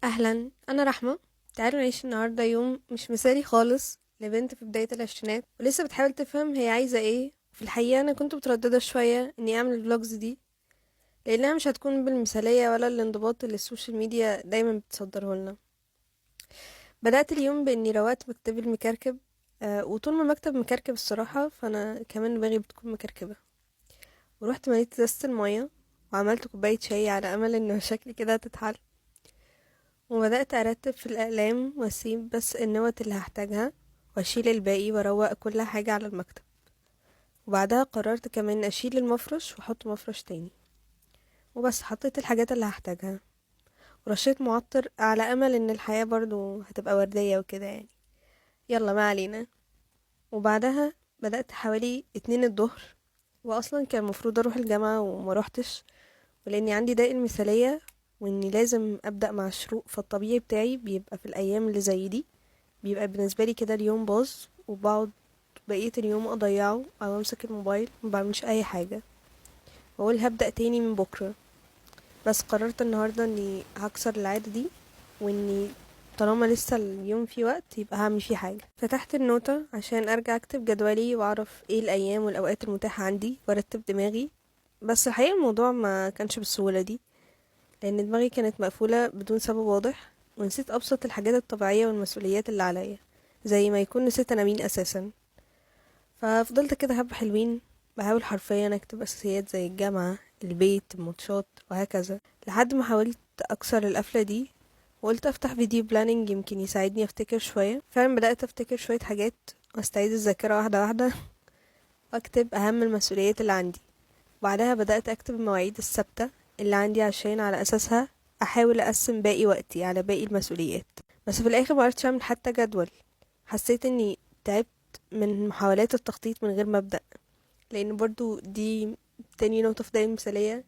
اهلا، انا رحمه. تعالوا نعيش النهارده يوم مش مثالي خالص لبنت في بدايه العشرينات ولسه بتحاول تفهم هي عايزه ايه. في الحقيقه انا كنت متردده شويه اني اعمل الفلوجز دي لانها مش هتكون بالمثاليه ولا الانضباط اللي السوشيال ميديا دايما بتصدره لنا. بدات اليوم باني روقت مكتبي المكركب. وطول ما المكتب مكركب الصراحه فانا كمان دماغي بتكون مكركبه. ورحت مليت ازازه الميه وعملت كوبايه شاي على امل ان مشاكلي كده هتتحل. وبدأت أرتب في الأقلام وأسيب بس النوت اللي هحتاجها وأشيل الباقي وأروق كل حاجة على المكتب. وبعدها قررت كمان أشيل المفرش وأحط مفرش تاني. وبس حطيت الحاجات اللي هحتاجها ورشيت معطر على أمل إن الحياة برضو هتبقى وردية وكده يعني. يلا ما علينا. وبعدها بدأت حوالي 2 الظهر، وأصلا كان المفروض أروح الجامعة وما روحتش، ولأني عندي ضيق المثالية وإني لازم أبدأ مع الشروق، فالطبيعي بتاعي بيبقى في الأيام اللي زي دي بيبقى بالنسبة لي كده اليوم باظ، وبقعد بقية اليوم أضيعه أو أمسك الموبايل مبعملش أي حاجة وأقول هبدأ تاني من بكرة. بس قررت النهاردة إني هكسر العادة دي، وإني طالما لسه اليوم فيه وقت يبقى هعمل فيه حاجة. فتحت النوتة عشان أرجع أكتب جدولي وأعرف إيه الأيام والأوقات المتاحة عندي وأرتب دماغي. بس الحقيقة الموضوع ما كانش بالسهولة دي، لأن دماغي كانت مقفولة بدون سبب واضح، ونسيت أبسط الحاجات الطبيعية والمسؤوليات اللي عليا، زي ما يكون نسيت أنا مين أساسا. ففضلت كده حبة حلوين بحاول حرفيا أكتب أساسيات زي الجامعة، البيت، الماتشات وهكذا، لحد ما حاولت أكسر القفلة دي وقلت أفتح فيديو بلاننج يمكن يساعدني أفتكر شوية. فعلا بدأت أفتكر شوية حاجات وأستعيد الذاكرة واحدة واحدة وأكتب أهم المسؤوليات اللي عندي. بعدها بدأت أكتب المواعيد الثابتة اللي عندي عشان على أساسها أحاول أقسم باقي وقتي على باقي المسؤوليات. بس في الآخر معرفتش أعمل حتى جدول. حسيت إني تعبت من محاولات التخطيط من غير مبدأ، لأن برضو دي تاني نقطة في دايما المثالية،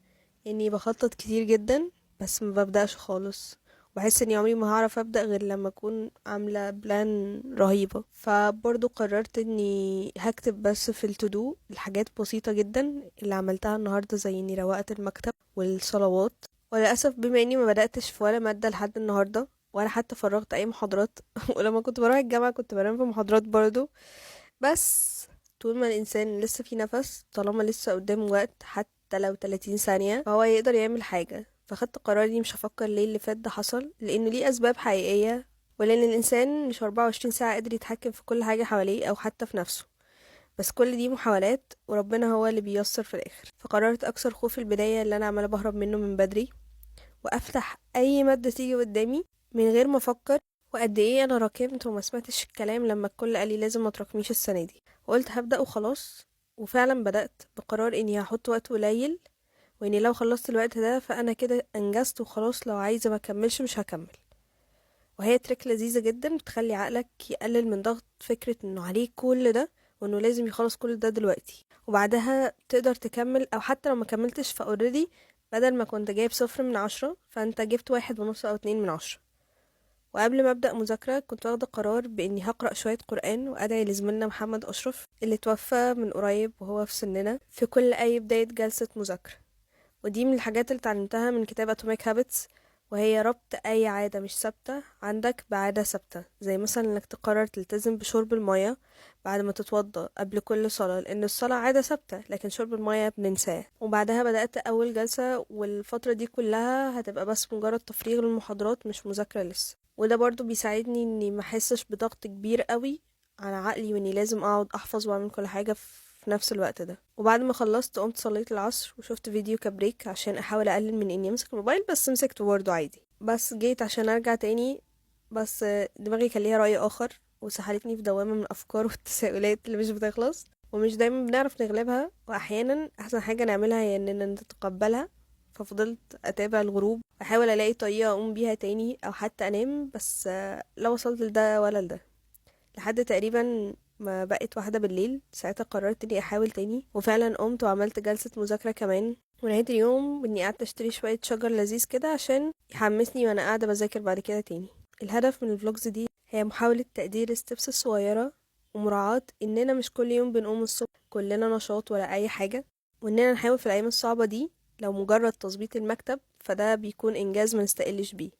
إني بخطط كتير جدا بس ما ببدأش خالص، وبحس اني عمري ما هعرف ابدا غير لما اكون عامله بلان رهيبه. فبرضو قررت اني هكتب بس في التودو الحاجات بسيطه جدا اللي عملتها النهارده، زي اني روقت المكتب والصلوات. وللاسف بما اني ما بداتش في ولا ماده لحد النهارده ولا حتى فرغت اي محاضرات ولما كنت بروح الجامعه كنت بنام في محاضرات برضو. بس طول ما الإنسان لسه في نفس، طالما لسه قدامه وقت حتى لو 30 ثانية، فهو يقدر يعمل حاجة. فخدت قرار اني مش هفكر ليه اللي فات ده حصل، لأنه ليه أسباب حقيقية، ولأن الإنسان مش 24 ساعة قادر يتحكم في كل حاجة حواليه أو حتى في نفسه. بس كل دي محاولات وربنا هو اللي بييسر في الآخر. فقررت أكسر خوف البداية اللي أنا عمالة بهرب منه من بدري، وأفتح أي مادة تيجي قدامي من غير ما أفكر. وقد ايه انا راكمت وما سمعتش الكلام لما الكل قال لي لازم ما تراكميش السنه دي، وقلت هبدا وخلاص. وفعلا بدات بقرار اني هحط وقت قليل، واني لو خلصت الوقت ده فانا كده انجزت وخلاص، لو عايزه ما اكملش مش هكمل. وهي تريك لذيذه جدا بتخلي عقلك يقلل من ضغط فكره انه عليه كل ده وانه لازم يخلص كل ده دلوقتي، وبعدها تقدر تكمل. او حتى لو ما كملتش فاوريدي بدل ما كنت جايب 0 من 10 فانت جبت 1.5 أو 2 من 10. وقبل ما أبدأ مذاكرة كنت واخدة قرار بإني هقرأ شوية قرآن وأدعي لزميلنا محمد أشرف اللي توفى من قريب وهو في سننا في كل أي بداية جلسة مذاكرة. ودي من الحاجات اللي اتعلمتها من كتاب Atomic Habits، وهي ربط أي عادة مش ثابتة عندك بعادة ثابتة، زي مثلا إنك تقرر تلتزم بشرب المية بعد ما تتوضى قبل كل صلاة، لأن الصلاة عادة ثابتة لكن شرب المية بننساه. وبعدها بدأت أول جلسة، والفترة دي كلها هتبقى بس مجرد تفريغ للمحاضرات مش مذاكرة لسه. وده برضو بيساعدني إني محسش بضغط كبير قوي على عقلي وإني لازم أقعد أحفظ وأعمل كل حاجة في نفس الوقت ده. وبعد ما خلصت قمت صليت العصر وشفت فيديو كبريك عشان احاول اقلل من اني امسك الموبايل، بس مسكته برضه عادي. بس جيت عشان ارجع تاني، بس دماغي كان ليها رأي اخر وسحلتني في دوامة من الافكار والتساؤلات اللي مش بتخلص ومش دايما بنعرف نغلبها، واحيانا احسن حاجة نعملها هي اننا نتقبلها. ففضلت اتابع الغروب احاول الاقي طريقة اقوم بيها تاني او حتى انام، بس لا وصلت لده ولا لده لحد تقريبا ما بقت 1 بالليل. ساعتها قررت اني احاول تاني، وفعلا قمت وعملت جلسة مذاكرة كمان. ونهاية اليوم باني قعدت اشتري شوية شجر لذيذ كده عشان يحمسني وانا قاعدة بذاكر بعد كده تاني. الهدف من الفلوجز دي هي محاولة تقدير الستبس الصغيرة، ومراعاة اننا مش كل يوم بنقوم الصبح كلنا نشاط ولا اي حاجة، واننا نحاول في الايام الصعبة دي لو مجرد تظبيط المكتب فده بيكون انجاز ما نستقلش بيه.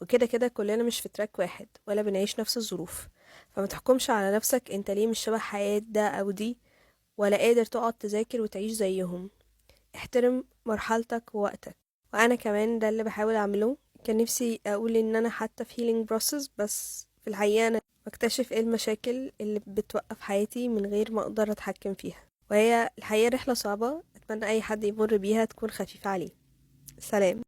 وكده كده كلنا مش في تراك واحد ولا بنعيش نفس الظروف، فما تحكمش على نفسك انت ليه مش شبه حياة ده او دي، ولا قادر تقعد تذاكر وتعيش زيهم. احترم مرحلتك ووقتك. وانا كمان ده اللي بحاول اعمله. كان نفسي اقول ان انا حتى في healing process، بس في الحقيقة انا بكتشف ايه المشاكل اللي بتوقف حياتي من غير ما اقدر اتحكم فيها. وهي الحقيقة رحلة صعبة، اتمنى اي حد يمر بيها تكون خفيفة عليه. سلام.